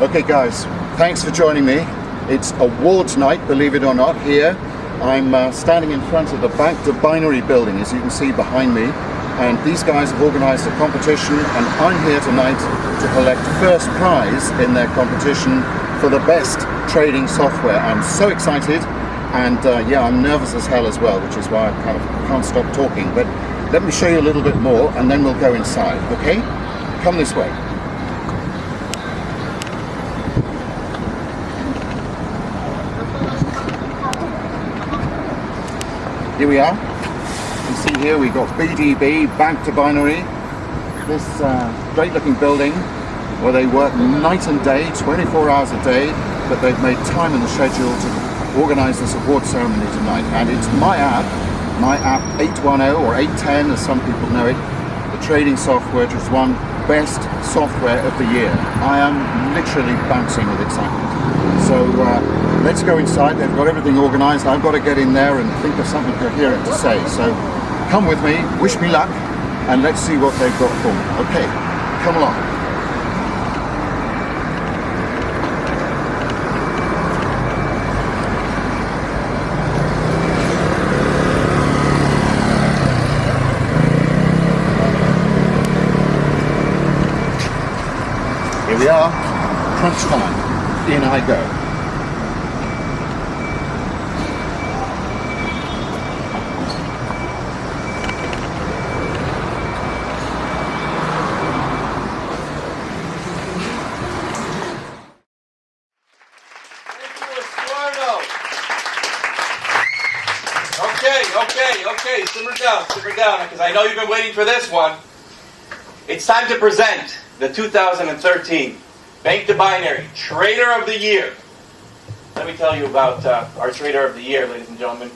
Okay guys, thanks for joining me. It's awards night, believe it or not, here. I'm standing in front of the Binaries building, as you can see behind me. And these guys have organised a competition, and I'm here tonight to collect first prize in their competition for the best trading software. I'm so excited, and yeah, I'm nervous as hell as well, which is why I kind of can't stop talking. But let me show you a little bit more, and then we'll go inside, okay? Come this way. Here we are. You can see here we've got BDB, Bank to Binary. This great looking building where they work night and day, 24 hours a day, but they've made time in the schedule to organise this award ceremony tonight. And it's my app 810 or 810 as some people know it, the trading software which has won best software of the year. I am literally bouncing with excitement. So let's go inside. They've got everything organised. I've got to get in there and think of something coherent to say. So come with me, wish me luck, and let's see what they've got for me. Okay, come along. Here we are, crunch time, in I go. Okay, simmer down, because I know you've been waiting for this one. It's time to present the 2013 Bank to Binary Trader of the Year. Let me tell you about our Trader of the Year, ladies and gentlemen.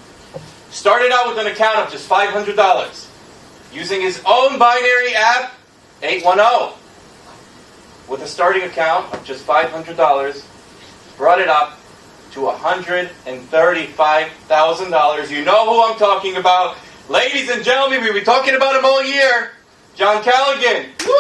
Started out with an account of just $500, using his own binary app, 810. With a starting account of just $500, brought it up to $135,000. You know who I'm talking about. Ladies and gentlemen, we've been talking about him all year. John Callaghan. Woo!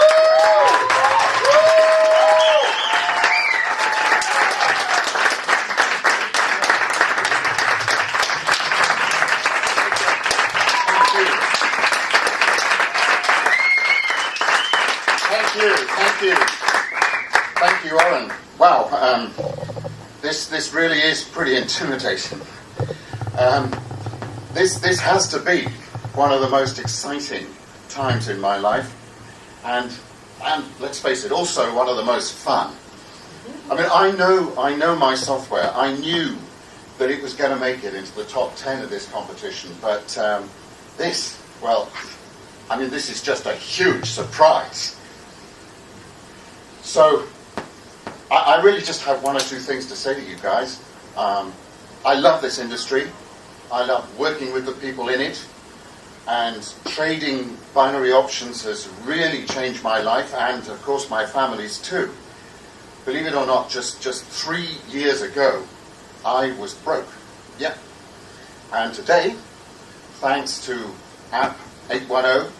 Thank you, Owen. Wow, this really is pretty intimidating. This has to be one of the most exciting times in my life, and let's face it, also one of the most fun. I mean, I know my software. I knew that it was going to make it into the top 10 of this competition, but this is just a huge surprise. So I really just have one or two things to say to you guys. I love this industry. I love working with the people in it. And trading binary options has really changed my life, and of course my family's too. Believe it or not, just 3 years ago, I was broke. Yeah. And today, thanks to app 810,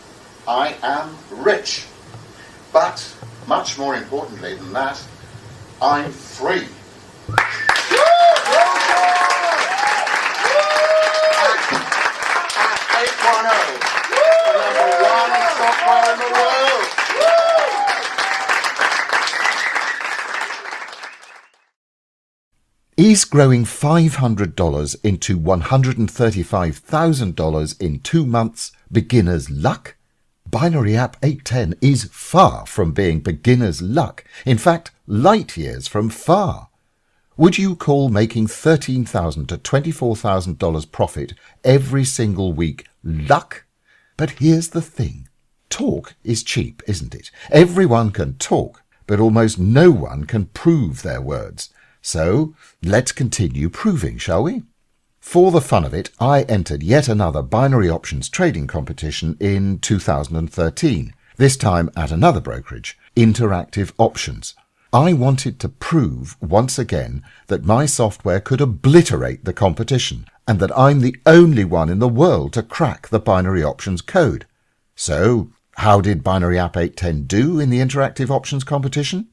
I am rich. But much more importantly than that, I'm free. Is growing $500 into $135,000 in 2 months beginner's luck? Binary app 810 is far from being beginner's luck. In fact, light years from far. Would you call making $13,000 to $24,000 profit every single week luck? But here's the thing. Talk is cheap, isn't it? Everyone can talk, but almost no one can prove their words. So let's continue proving, shall we? For the fun of it, I entered yet another binary options trading competition in 2013, this time at another brokerage, Interactive Options. I wanted to prove once again that my software could obliterate the competition and that I'm the only one in the world to crack the binary options code. So, how did Binary App 810 do in the Interactive Options competition?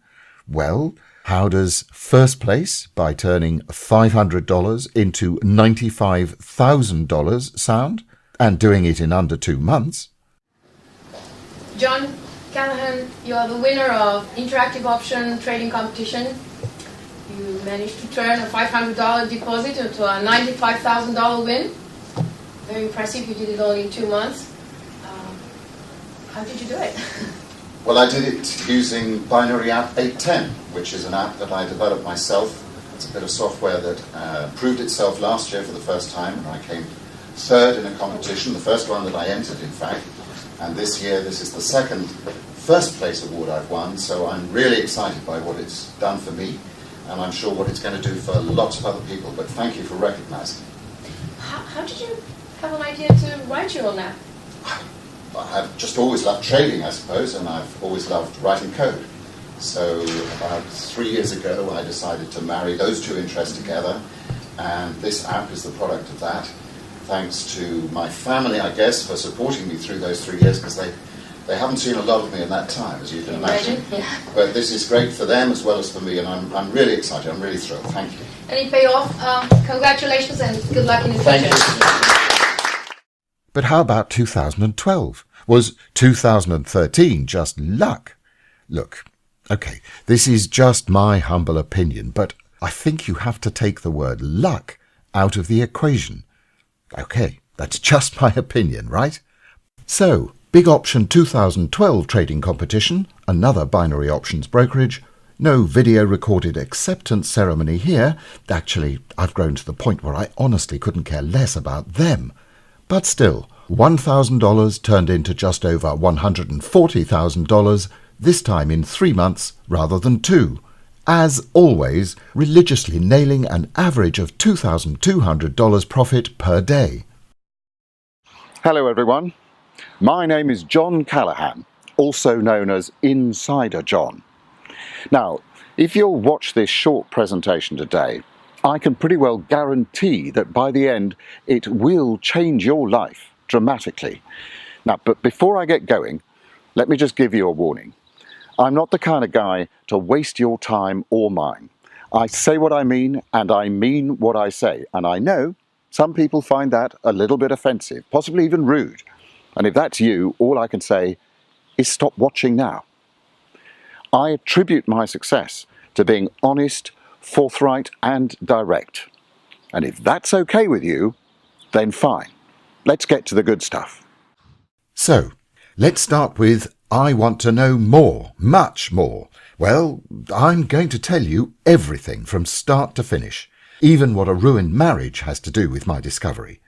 Well, How does first place by turning $500 into $95,000 sound, and doing it in under 2 months? John Callaghan, you are the winner of Interactive Option Trading Competition. You managed to turn a $500 deposit into a $95,000 win. Very impressive. You did it only in 2 months. How did you do it? Well, I did it using Binary App 810, which is an app that I developed myself. It's a bit of software that proved itself last year for the first time, and I came third in a competition, the first one that I entered, in fact. And this year, this is the second first place award I've won, so I'm really excited by what it's done for me, and I'm sure what it's going to do for lots of other people, but thank you for recognizing it. How did you have an idea to write your own app? I've just always loved trading, I suppose, and I've always loved writing code. So about 3 years ago, I decided to marry those two interests together, and this app is the product of that. Thanks to my family, I guess, for supporting me through those 3 years, because they haven't seen a lot of me in that time, as you can imagine. Yeah. But this is great for them as well as for me, and I'm really excited. I'm really thrilled. Thank you. Any payoff? Congratulations and good luck in the future. Thank you. But how about 2012? Was 2013 just luck? Look, okay, this is just my humble opinion, but I think you have to take the word luck out of the equation. Okay, that's just my opinion, right? So, Big Option 2012 trading competition, another binary options brokerage, no video recorded acceptance ceremony here. Actually, I've grown to the point where I honestly couldn't care less about them. But still, $1,000 turned into just over $140,000, this time in 3 months rather than 2. As always, religiously nailing an average of $2,200 profit per day. Hello everyone, my name is John Callaghan, also known as Insider John. Now, if you'll watch this short presentation today, I can pretty well guarantee that by the end it will change your life dramatically. Now, but before I get going, let me just give you a warning. I'm not the kind of guy to waste your time or mine. I say what I mean, and I mean what I say, and I know some people find that a little bit offensive, possibly even rude. And if that's you, all I can say is stop watching now. I attribute my success to being honest, forthright and direct. And if that's okay with you, then fine. Let's get to the good stuff. So, let's start with I want to know more, much more. Well, I'm going to tell you everything from start to finish, even what a ruined marriage has to do with my discovery.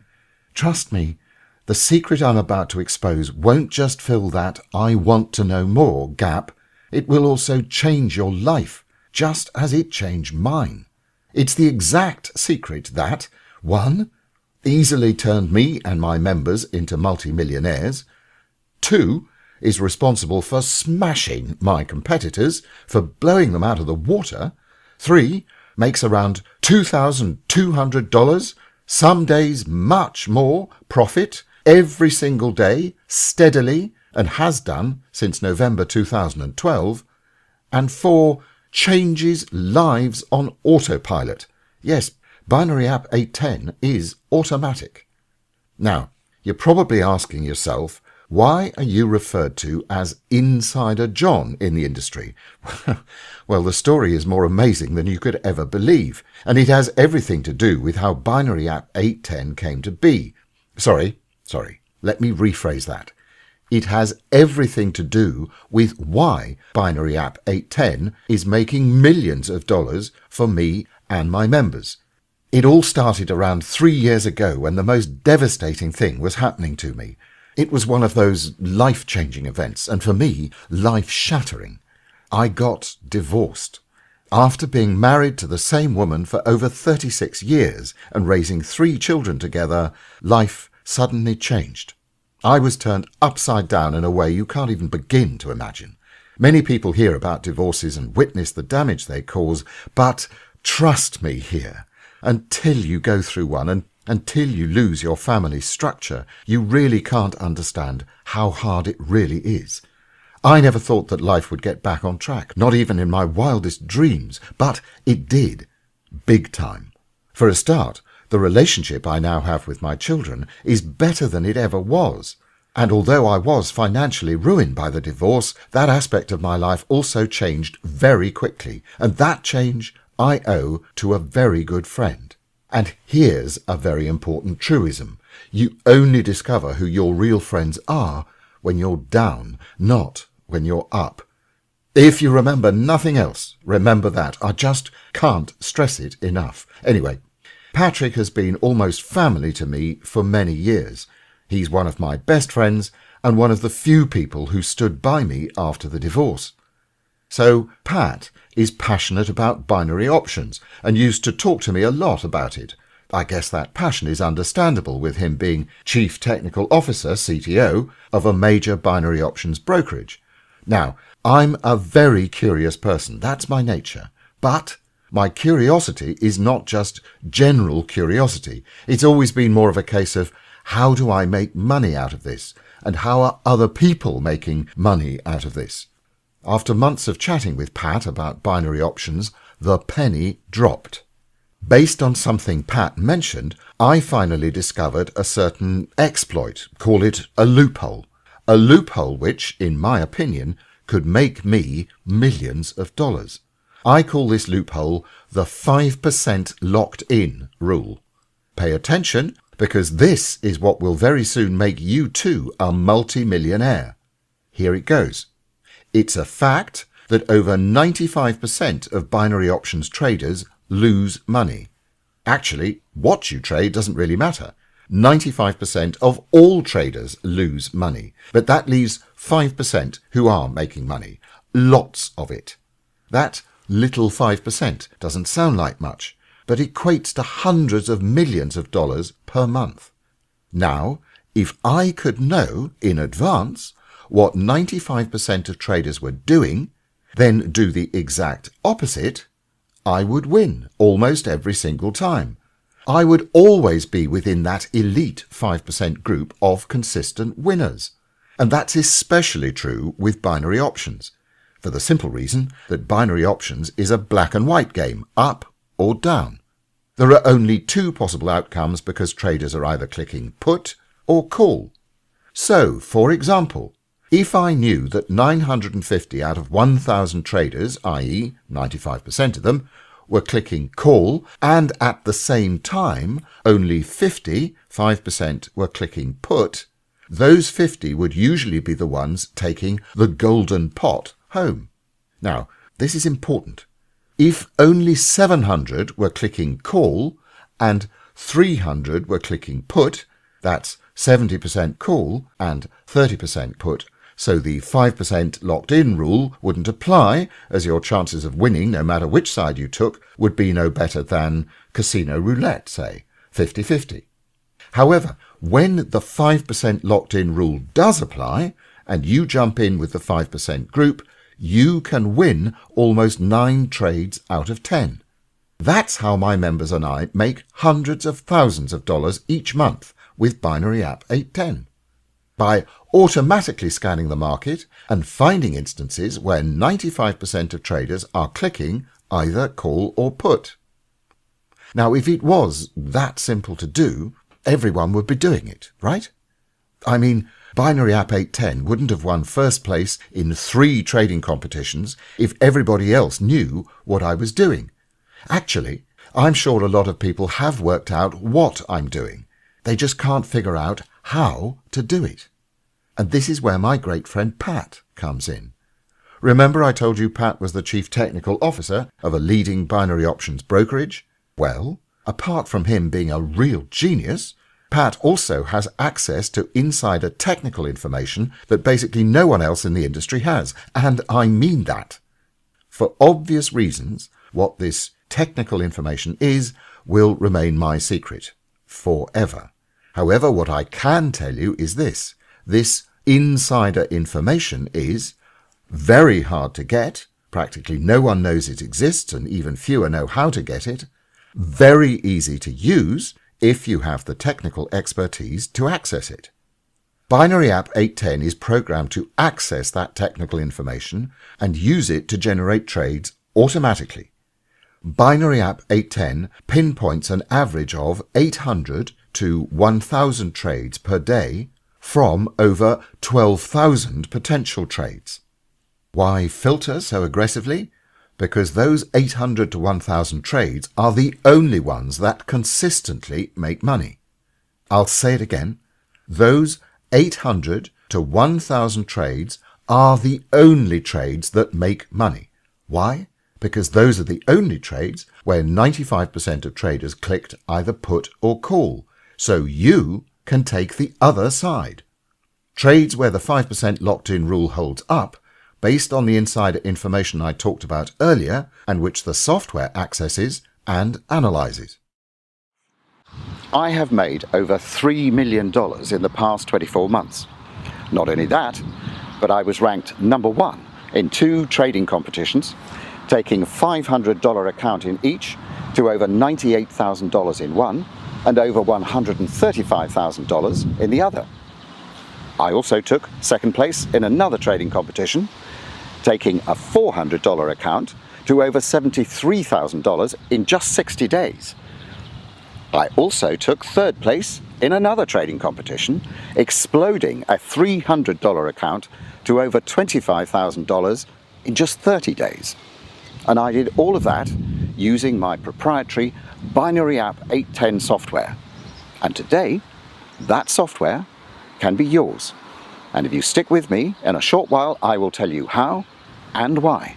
Trust me, the secret I'm about to expose won't just fill that I want to know more gap, it will also change your life, just as it changed mine. It's the exact secret that, 1, easily turned me and my members into multi-millionaires, 2, is responsible for smashing my competitors, for blowing them out of the water, 3, makes around $2,200, some days much more, profit, every single day, steadily, and has done since November 2012, and 4, changes lives on autopilot. Yes, Binary App 810 is automatic. Now, you're probably asking yourself, why are you referred to as Insider John in the industry? Well, the story is more amazing than you could ever believe, and it has everything to do with how Binary App 810 came to be. Sorry, let me rephrase that. It has everything to do with why Binary App 810 is making millions of dollars for me and my members. It all started around 3 years ago when the most devastating thing was happening to me. It was one of those life-changing events, and for me, life-shattering. I got divorced. After being married to the same woman for over 36 years and raising 3 children together, life suddenly changed. I was turned upside down in a way you can't even begin to imagine. Many people hear about divorces and witness the damage they cause, but trust me here, until you go through one and until you lose your family structure, you really can't understand how hard it really is. I never thought that life would get back on track, not even in my wildest dreams, but it did. Big time. For a start, the relationship I now have with my children is better than it ever was. And although I was financially ruined by the divorce, that aspect of my life also changed very quickly, and that change I owe to a very good friend. And here's a very important truism. You only discover who your real friends are when you're down, not when you're up. If you remember nothing else, remember that. I just can't stress it enough. Anyway, Patrick has been almost family to me for many years. He's one of my best friends and one of the few people who stood by me after the divorce. So Pat is passionate about binary options and used to talk to me a lot about it. I guess that passion is understandable with him being Chief Technical Officer, CTO, of a major binary options brokerage. Now, I'm a very curious person. That's my nature. But my curiosity is not just general curiosity. It's always been more of a case of, how do I make money out of this? And how are other people making money out of this? After months of chatting with Pat about binary options, the penny dropped. Based on something Pat mentioned, I finally discovered a certain exploit, call it a loophole which, in my opinion, could make me millions of dollars. I call this loophole the 5% locked-in rule. Pay attention, because this is what will very soon make you too a multi-millionaire. Here it goes. It's a fact that over 95% of binary options traders lose money. Actually, what you trade doesn't really matter. 95% of all traders lose money, but that leaves 5% who are making money. Lots of it. That little 5% doesn't sound like much, but equates to hundreds of millions of dollars per month. Now, if I could know in advance what 95% of traders were doing, then do the exact opposite, I would win almost every single time. I would always be within that elite 5% group of consistent winners. And that's especially true with binary options, for the simple reason that binary options is a black and white game, up or down. There are only two possible outcomes because traders are either clicking put or call. So, for example, if I knew that 950 out of 1,000 traders, i.e. 95% of them, were clicking call, and at the same time only 5% were clicking put, those 50 would usually be the ones taking the golden pot home. Now, this is important. If only 700 were clicking call and 300 were clicking put, that's 70% call and 30% put, so the 5% locked-in rule wouldn't apply, as your chances of winning, no matter which side you took, would be no better than casino roulette, say, 50-50. However, when the 5% locked-in rule does apply, and you jump in with the 5% group, you can win almost 9 trades out of 10. That's how my members and I make hundreds of thousands of dollars each month with Binary App 810. By automatically scanning the market and finding instances where 95% of traders are clicking either call or put. Now, if it was that simple to do, everyone would be doing it, right? I mean, Binary App 810 wouldn't have won first place in 3 trading competitions if everybody else knew what I was doing. Actually, I'm sure a lot of people have worked out what I'm doing. They just can't figure out how to do it. And this is where my great friend Pat comes in. Remember I told you Pat was the Chief Technical Officer of a leading binary options brokerage? Well, apart from him being a real genius, Pat also has access to insider technical information that basically no one else in the industry has, and I mean that. For obvious reasons, what this technical information is will remain my secret forever. However, what I can tell you is this. This insider information is very hard to get. Practically no one knows it exists, and even fewer know how to get it. Very easy to use if you have the technical expertise to access it. Binary App 810 is programmed to access that technical information and use it to generate trades automatically. Binary App 810 pinpoints an average of 800 to 1,000 trades per day from over 12,000 potential trades. Why filter so aggressively? Because those 800 to 1,000 trades are the only ones that consistently make money. I'll say it again. Those 800 to 1,000 trades are the only trades that make money. Why? Because those are the only trades where 95% of traders clicked either put or call, so you can take the other side. Trades where the 5% locked-in rule holds up, based on the insider information I talked about earlier and which the software accesses and analyzes. I have made over $3 million in the past 24 months. Not only that, but I was ranked number 1 in 2 trading competitions, taking a $500 account in each to over $98,000 in one and over $135,000 in the other. I also took second place in another trading competition, taking a $400 account to over $73,000 in just 60 days. I also took third place in another trading competition, exploding a $300 account to over $25,000 in just 30 days. And I did all of that using my proprietary Binary App 810 software. And today, that software can be yours. And if you stick with me, in a short while, I will tell you how and why.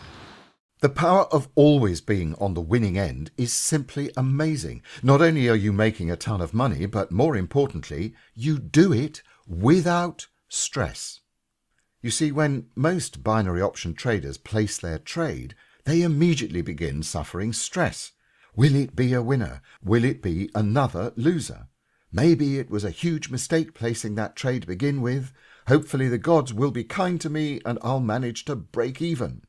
The power of always being on the winning end is simply amazing. Not only are you making a ton of money, but more importantly, you do it without stress. You see, when most binary option traders place their trade, they immediately begin suffering stress. Will it be a winner? Will it be another loser? Maybe it was a huge mistake placing that trade to begin with. Hopefully the gods will be kind to me and I'll manage to break even.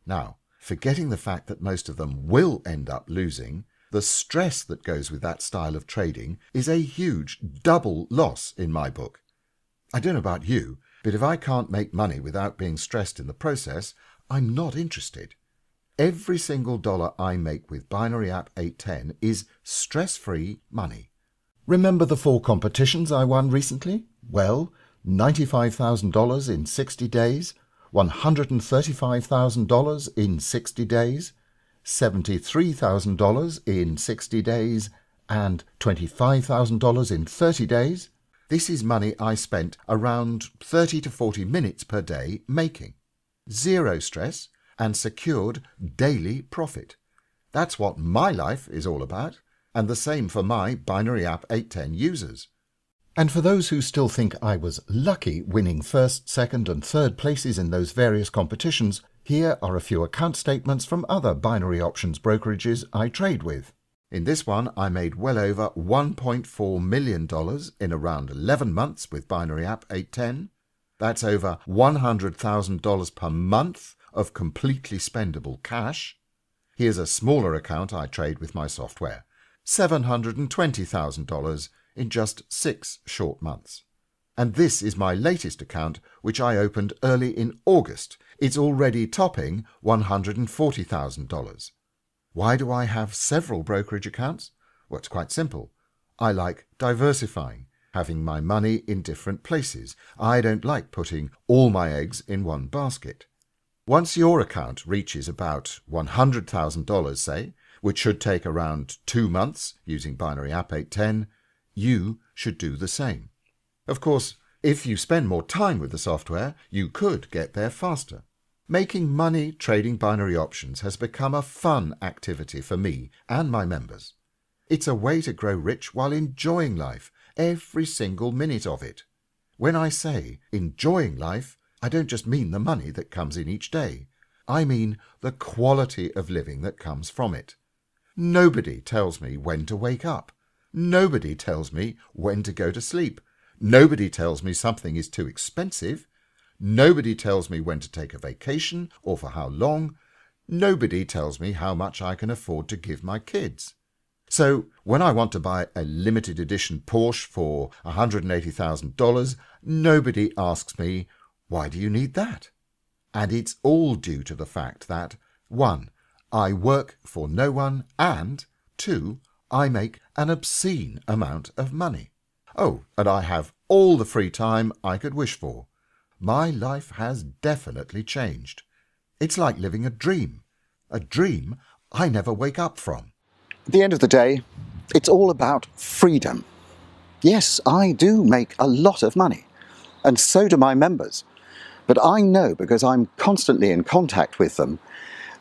Now, forgetting the fact that most of them will end up losing, the stress that goes with that style of trading is a huge double loss in my book. I don't know about you, but if I can't make money without being stressed in the process, I'm not interested. Every single dollar I make with Binary App 810 is stress-free money. Remember the 4 competitions I won recently? Well, $95,000 in 60 days, $135,000 in 60 days, $73,000 in 60 days, and $25,000 in 30 days. This is money I spent around 30 to 40 minutes per day making. Zero stress and secured daily profit. That's what my life is all about, and the same for my Binary App 810 users. And for those who still think I was lucky winning first, second and third places in those various competitions, here are a few account statements from other binary options brokerages I trade with. In this one, I made well over $1.4 million in around 11 months with Binary App 810. That's over $100,000 per month of completely spendable cash. Here's a smaller account I trade with my software. $720,000 in just 6 short months. And this is my latest account, which I opened early in August. It's already topping $140,000. Why do I have several brokerage accounts? Well, it's quite simple. I like diversifying, having my money in different places. I don't like putting all my eggs in one basket. Once your account reaches about $100,000, say, which should take around 2 months using Binary App 810, you should do the same. Of course, if you spend more time with the software, you could get there faster. Making money trading binary options has become a fun activity for me and my members. It's a way to grow rich while enjoying life, every single minute of it. When I say enjoying life, I don't just mean the money that comes in each day. I mean the quality of living that comes from it. Nobody tells me when to wake up. Nobody tells me when to go to sleep. Nobody tells me something is too expensive. Nobody tells me when to take a vacation or for how long. Nobody tells me how much I can afford to give my kids. So when I want to buy a limited edition Porsche for $180,000, nobody asks me, why do you need that? And it's all due to the fact that 1. I work for no one, and 2. I make an obscene amount of money. Oh, and I have all the free time I could wish for. My life has definitely changed. It's like living a dream I never wake up from. At the end of the day, it's all about freedom. Yes, I do make a lot of money, and so do my members. But I know, because I'm constantly in contact with them,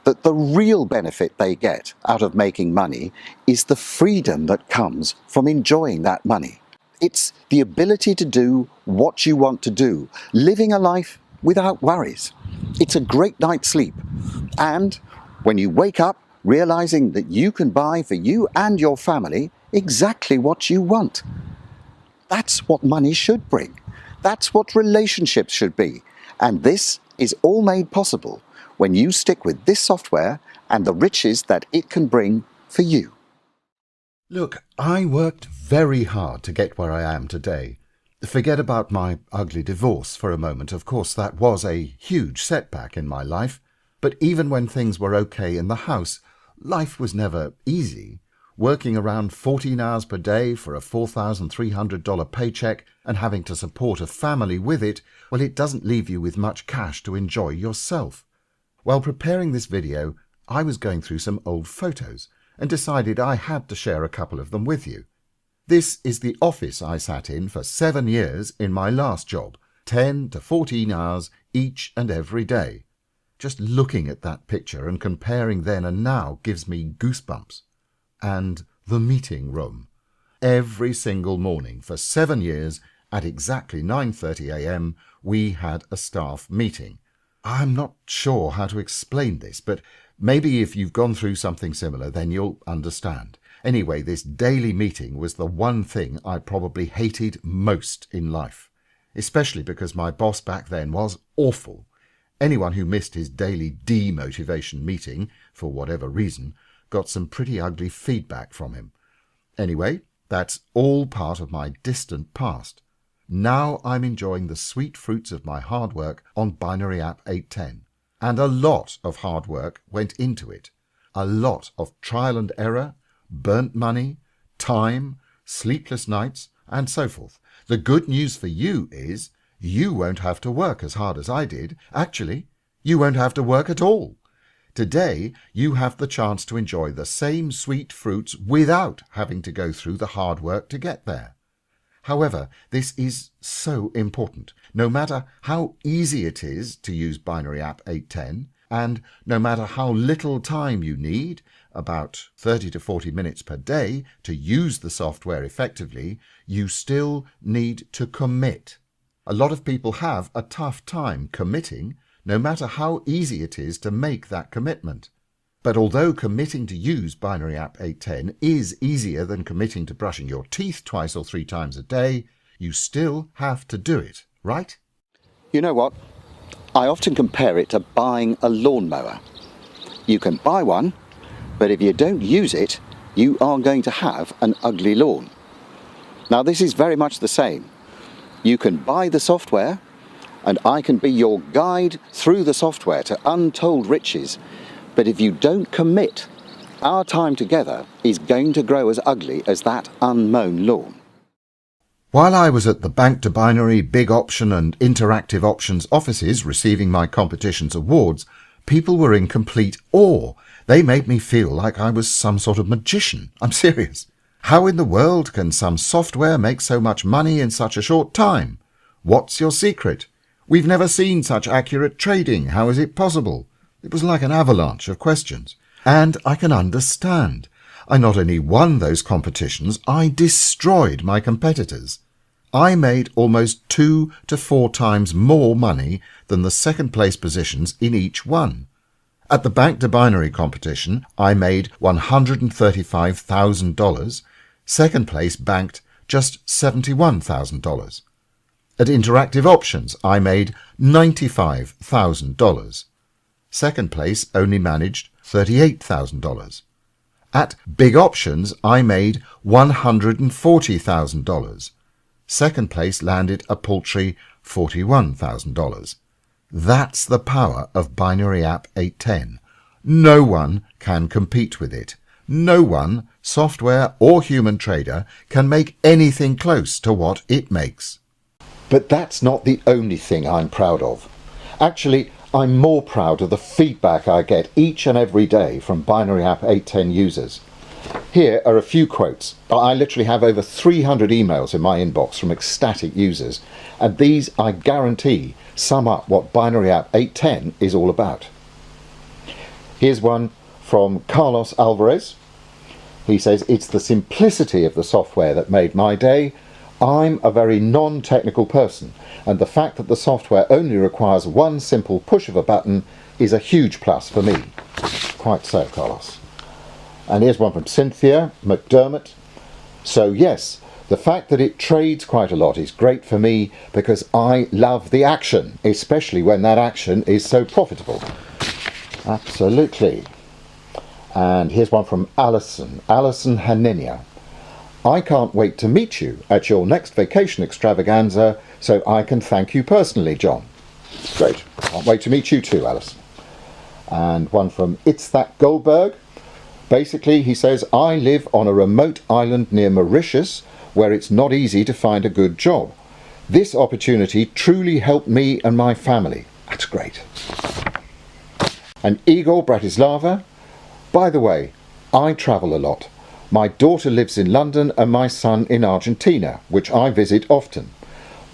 that the real benefit they get out of making money is the freedom that comes from enjoying that money. It's the ability to do what you want to do, living a life without worries. It's a great night's sleep. And when you wake up, realizing that you can buy for you and your family exactly what you want. That's what money should bring. That's what relationships should be. And this is all made possible when you stick with this software and the riches that it can bring for you. Look, I worked very hard to get where I am today. Forget about my ugly divorce for a moment. Of course, that was a huge setback in my life. But even when things were okay in the house, life was never easy. Working around 14 hours per day for a $4,300 paycheck and having to support a family with it, well, it doesn't leave you with much cash to enjoy yourself. While preparing this video, I was going through some old photos and decided I had to share a couple of them with you. This is the office I sat in for 7 years in my last job, 10 to 14 hours each and every day. Just looking at that picture and comparing then and now gives me goosebumps. And the meeting room. Every single morning for 7 years at exactly 9:30 a.m. we had a staff meeting. I'm not sure how to explain this, but maybe if you've gone through something similar then you'll understand. Anyway, this daily meeting was the one thing I probably hated most in life, especially because my boss back then was awful. Anyone who missed his daily demotivation meeting, for whatever reason, got some pretty ugly feedback from him. Anyway, that's all part of my distant past. Now I'm enjoying the sweet fruits of my hard work on Binary App 810. And a lot of hard work went into it. A lot of trial and error, burnt money, time, sleepless nights, and so forth. The good news for you is you won't have to work as hard as I did. Actually, you won't have to work at all. Today, you have the chance to enjoy the same sweet fruits without having to go through the hard work to get there. However, this is so important. No matter how easy it is to use Binary App 810, and no matter how little time you need, about 30 to 40 minutes per day, to use the software effectively, you still need to commit. A lot of people have a tough time committing, no matter how easy it is to make that commitment. But although committing to use Binary App 810 is easier than committing to brushing your teeth 2 or 3 times a day, you still have to do it, right? You know what? I often compare it to buying a lawnmower. You can buy one, but if you don't use it, you are going to have an ugly lawn. Now, this is very much the same. You can buy the software, and I can be your guide through the software to untold riches. But if you don't commit, our time together is going to grow as ugly as that unmown lawn. While I was at the Bank to Binary, Big Option and Interactive Options offices receiving my competition's awards, people were in complete awe. They made me feel like I was some sort of magician. I'm serious. How in the world can some software make so much money in such a short time? What's your secret? We've never seen such accurate trading. How is it possible? It was like an avalanche of questions. And I can understand. I not only won those competitions, I destroyed my competitors. I made almost 2 to 4 times more money than the second place positions in each one. At the Bank to Binary competition, I made $135,000. Second place banked just $71,000. At Interactive Options, I made $95,000. Second place only managed $38,000. At Big Options, I made $140,000. Second place landed a paltry $41,000. That's the power of Binary App 810. No one can compete with it. No one, software or human trader, can make anything close to what it makes. But that's not the only thing I'm proud of. Actually, I'm more proud of the feedback I get each and every day from Binary App 810 users. Here are a few quotes. I literally have over 300 emails in my inbox from ecstatic users, and these, I guarantee, sum up what Binary App 810 is all about. Here's one from Carlos Alvarez. He says, "It's the simplicity of the software that made my day. I'm a very non-technical person, and the fact that the software only requires one simple push of a button is a huge plus for me." Quite so, Carlos. And here's one from Cynthia McDermott. "So yes, the fact that it trades quite a lot is great for me because I love the action, especially when that action is so profitable." Absolutely. And here's one from Alison Hanenia. "I can't wait to meet you at your next vacation extravaganza so I can thank you personally, John." Great. Can't wait to meet you too, Alison. And one from It's That Goldberg. Basically, he says, "I live on a remote island near Mauritius where it's not easy to find a good job. This opportunity truly helped me and my family." That's great. And Igor Bratislava. "By the way, I travel a lot. My daughter lives in London and my son in Argentina, which I visit often.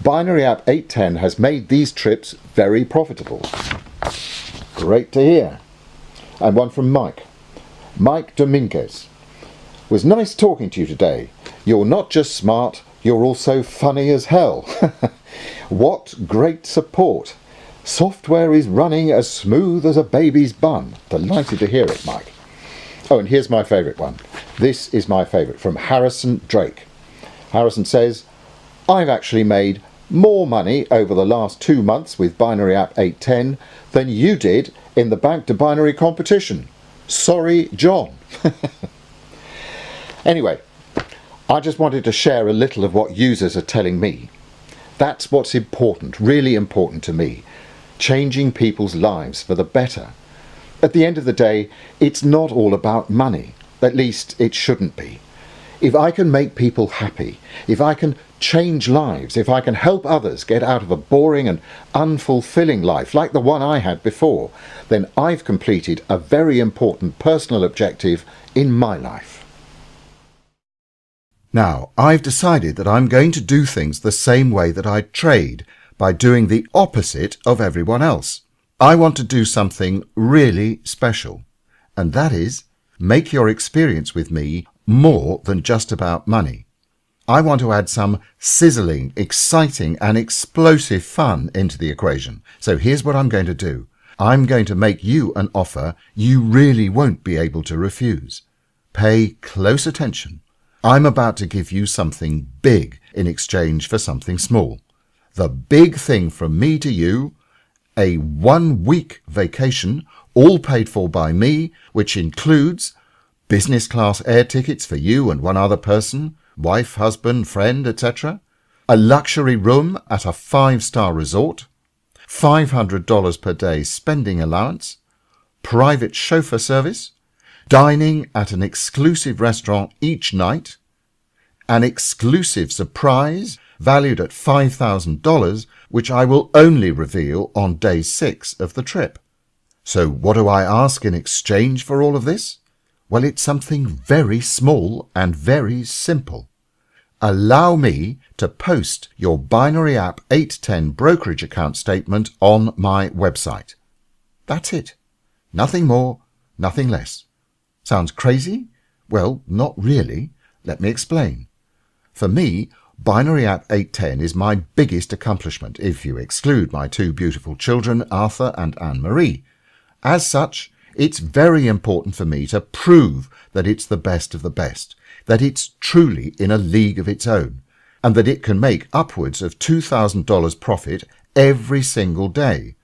Binary App 810 has made these trips very profitable." Great to hear. And one from Mike Dominguez. "Was nice talking to you today. You're not just smart, you're also funny as hell." What great support. Software is running as smooth as a baby's bum. Delighted to hear it, Mike. Oh, and here's my favourite one. This is my favourite, from Harrison Drake. Harrison says, "I've actually made more money over the last 2 months with Binary App 810 than you did in the Bank to Binary competition. Sorry, John." Anyway, I just wanted to share a little of what users are telling me. That's what's important, really important to me. Changing people's lives for the better. At the end of the day, it's not all about money. At least it shouldn't be. If I can make people happy, if I can change lives, if I can help others get out of a boring and unfulfilling life like the one I had before, then I've completed a very important personal objective in my life. Now, I've decided that I'm going to do things the same way that I trade, by doing the opposite of everyone else. I want to do something really special, and that is make your experience with me more than just about money. I want to add some sizzling, exciting and explosive fun into the equation. So here's what I'm going to do. I'm going to make you an offer you really won't be able to refuse. Pay close attention. I'm about to give you something big in exchange for something small. The big thing from me to you, a 1-week vacation, all paid for by me, which includes business class air tickets for you and one other person, wife, husband, friend, etc., a luxury room at a 5-star resort, $500 per day spending allowance, private chauffeur service, dining at an exclusive restaurant each night, an exclusive surprise valued at $5,000, which I will only reveal on day 6 of the trip. So what do I ask in exchange for all of this? Well, it's something very small and very simple. Allow me to post your Binary App 810 brokerage account statement on my website. That's it. Nothing more, nothing less. Sounds crazy? Well, not really. Let me explain. For me, Binary App 810 is my biggest accomplishment, if you exclude my 2 beautiful children, Arthur and Anne-Marie. As such, it's very important for me to prove that it's the best of the best, that it's truly in a league of its own, and that it can make upwards of $2,000 profit every single day.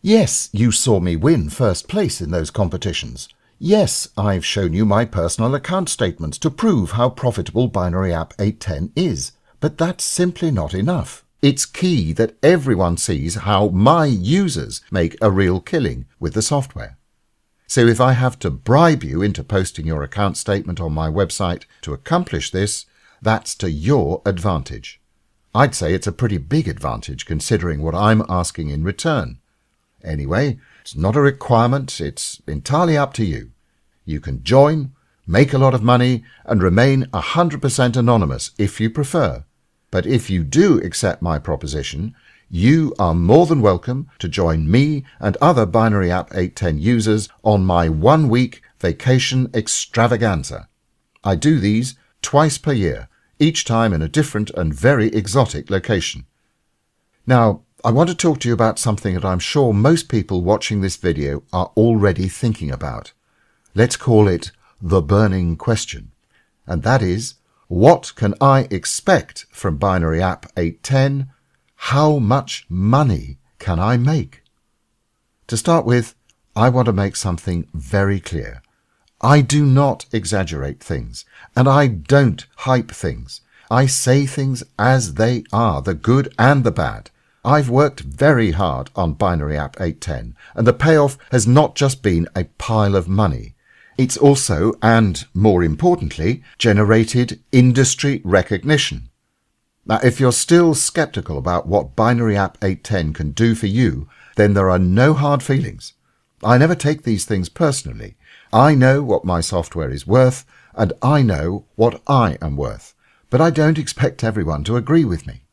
Yes, you saw me win first place in those competitions. Yes, I've shown you my personal account statements to prove how profitable Binary App 810 is, but that's simply not enough. It's key that everyone sees how my users make a real killing with the software. So if I have to bribe you into posting your account statement on my website to accomplish this, that's to your advantage. I'd say it's a pretty big advantage considering what I'm asking in return. Anyway, it's not a requirement, it's entirely up to you. You can join, make a lot of money, and remain 100% anonymous if you prefer. But if you do accept my proposition, you are more than welcome to join me and other Binary App 810 users on my 1-week vacation extravaganza. I do these twice per year, each time in a different and very exotic location. Now, I want to talk to you about something that I'm sure most people watching this video are already thinking about. Let's call it the burning question. And that is, what can I expect from Binary App 810? How much money can I make? To start with, I want to make something very clear. I do not exaggerate things, and I don't hype things. I say things as they are, the good and the bad. I've worked very hard on Binary App 810, and the payoff has not just been a pile of money. It's also, and more importantly, generated industry recognition. Now, if you're still skeptical about what Binary App 810 can do for you, then there are no hard feelings. I never take these things personally. I know what my software is worth, and I know what I am worth, but I don't expect everyone to agree with me.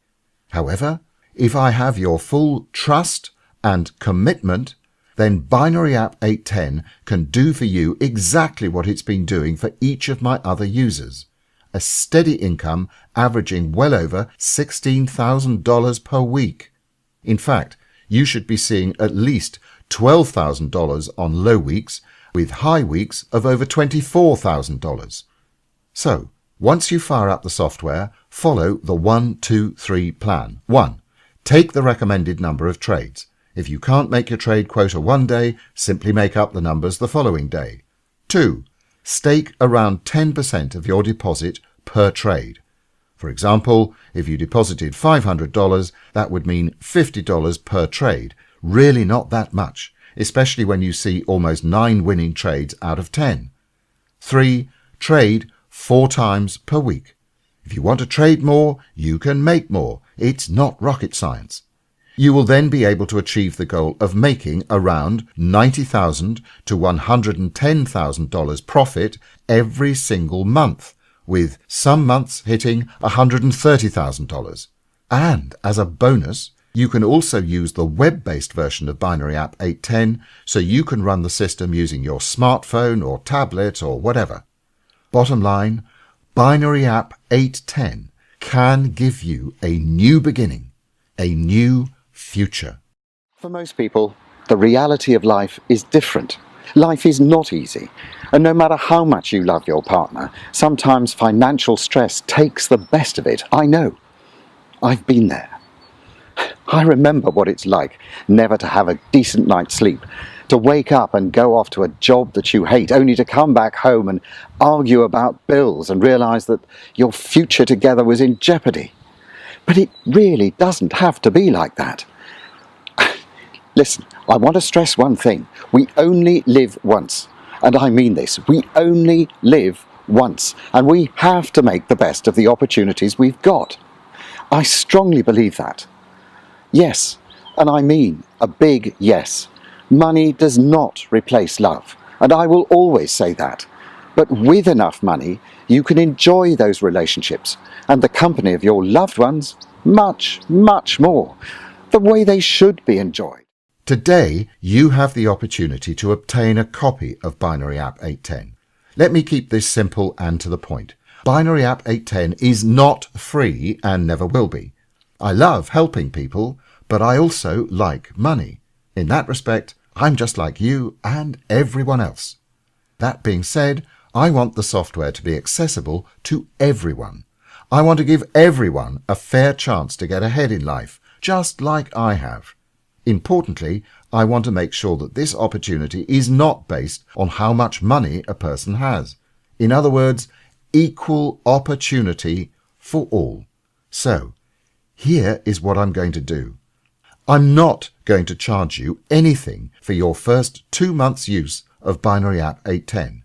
However, if I have your full trust and commitment, then Binary App 810 can do for you exactly what it's been doing for each of my other users. A steady income averaging well over $16,000 per week. In fact, you should be seeing at least $12,000 on low weeks, with high weeks of over $24,000. So, once you fire up the software, follow the 1-2-3 plan. 1. Take the recommended number of trades. If you can't make your trade quota one day, simply make up the numbers the following day. 2. Stake around 10% of your deposit per trade. For example, if you deposited $500, that would mean $50 per trade. Really not that much, especially when you see almost 9 winning trades out of 10. 3. Trade 4 times per week. If you want to trade more, you can make more. It's not rocket science. You will then be able to achieve the goal of making around $90,000 to $110,000 profit every single month, with some months hitting $130,000. And as a bonus, you can also use the web-based version of Binary App 810 so you can run the system using your smartphone or tablet or whatever. Bottom line, Binary App 810 can give you a new beginning, a new future. For most people, the reality of life is different. Life is not easy, and no matter how much you love your partner, sometimes financial stress takes the best of it. I know. I've been there. I remember what it's like never to have a decent night's sleep, to wake up and go off to a job that you hate, only to come back home and argue about bills and realize that your future together was in jeopardy. But it really doesn't have to be like that. Listen, I want to stress one thing. We only live once. And I mean this. We only live once. And we have to make the best of the opportunities we've got. I strongly believe that. Yes, and I mean a big yes. Money does not replace love. And I will always say that. But with enough money, you can enjoy those relationships and the company of your loved ones much, much more, the way they should be enjoyed. Today, you have the opportunity to obtain a copy of Binary App 810. Let me keep this simple and to the point. Binary App 810 is not free and never will be. I love helping people, but I also like money. In that respect, I'm just like you and everyone else. That being said, I want the software to be accessible to everyone. I want to give everyone a fair chance to get ahead in life, just like I have. Importantly, I want to make sure that this opportunity is not based on how much money a person has. In other words, equal opportunity for all. So, here is what I'm going to do. I'm not going to charge you anything for your first 2 months' use of Binary App 810.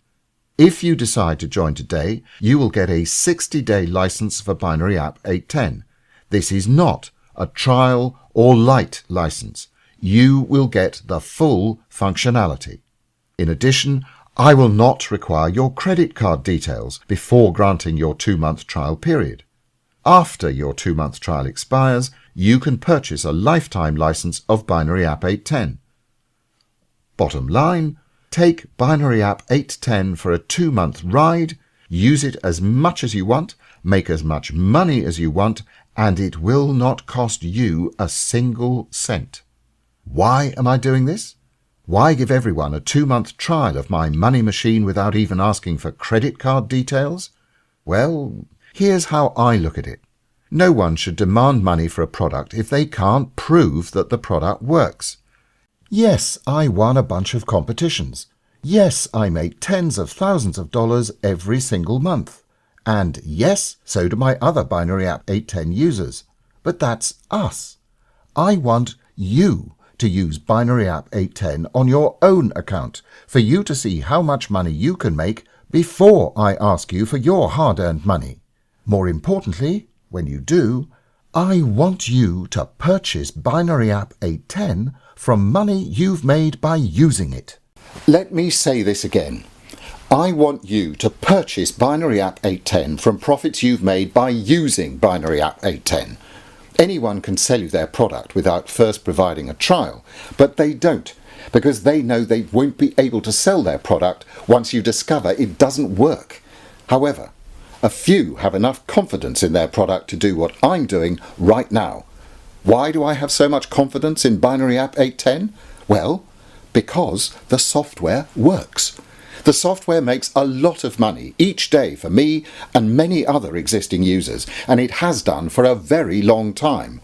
If you decide to join today, you will get a 60-day license for Binary App 810. This is not a trial or light license. You will get the full functionality. In addition, I will not require your credit card details before granting your 2-month trial period. After your 2-month trial expires, you can purchase a lifetime license of Binary App 810. Bottom line, take Binary App 810 for a 2-month ride, use it as much as you want, make as much money as you want, and it will not cost you a single cent. Why am I doing this? Why give everyone a 2-month trial of my money machine without even asking for credit card details? Well, here's how I look at it. No one should demand money for a product if they can't prove that the product works. Yes, I won a bunch of competitions. Yes, I make tens of thousands of dollars every single month. And yes, so do my other Binary App 810 users. But that's us. I want you to use Binary App 810 on your own account for you to see how much money you can make before I ask you for your hard-earned money. More importantly, when you do, I want you to purchase Binary App 810 from money you've made by using it. Let me say this again. I want you to purchase Binary App 810 from profits you've made by using Binary App 810. Anyone can sell you their product without first providing a trial, but they don't, because they know they won't be able to sell their product once you discover it doesn't work. However, a few have enough confidence in their product to do what I'm doing right now. Why do I have so much confidence in Binary App 810? Well, because the software works. The software makes a lot of money each day for me and many other existing users, and it has done for a very long time.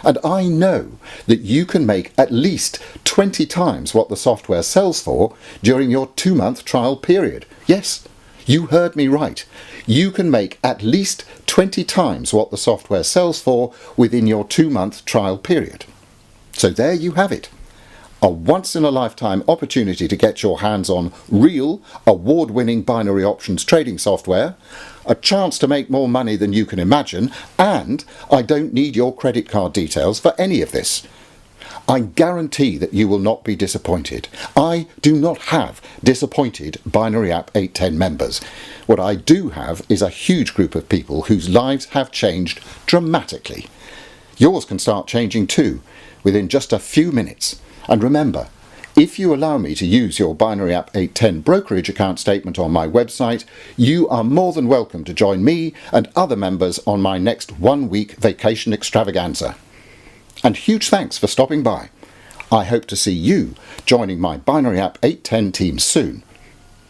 And I know that you can make at least 20 times what the software sells for during your 2-month trial period. Yes, you heard me right. You can make at least 20 times what the software sells for within your 2-month trial period. So there you have it. A once-in-a-lifetime opportunity to get your hands on real, award-winning binary options trading software, a chance to make more money than you can imagine, and I don't need your credit card details for any of this. I guarantee that you will not be disappointed. I do not have disappointed Binary App 810 members. What I do have is a huge group of people whose lives have changed dramatically. Yours can start changing too, within just a few minutes. And remember, if you allow me to use your Binary App 810 brokerage account statement on my website, you are more than welcome to join me and other members on my next 1-week vacation extravaganza. And huge thanks for stopping by. I hope to see you joining my Binary App 810 team soon.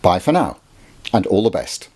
Bye for now, and all the best.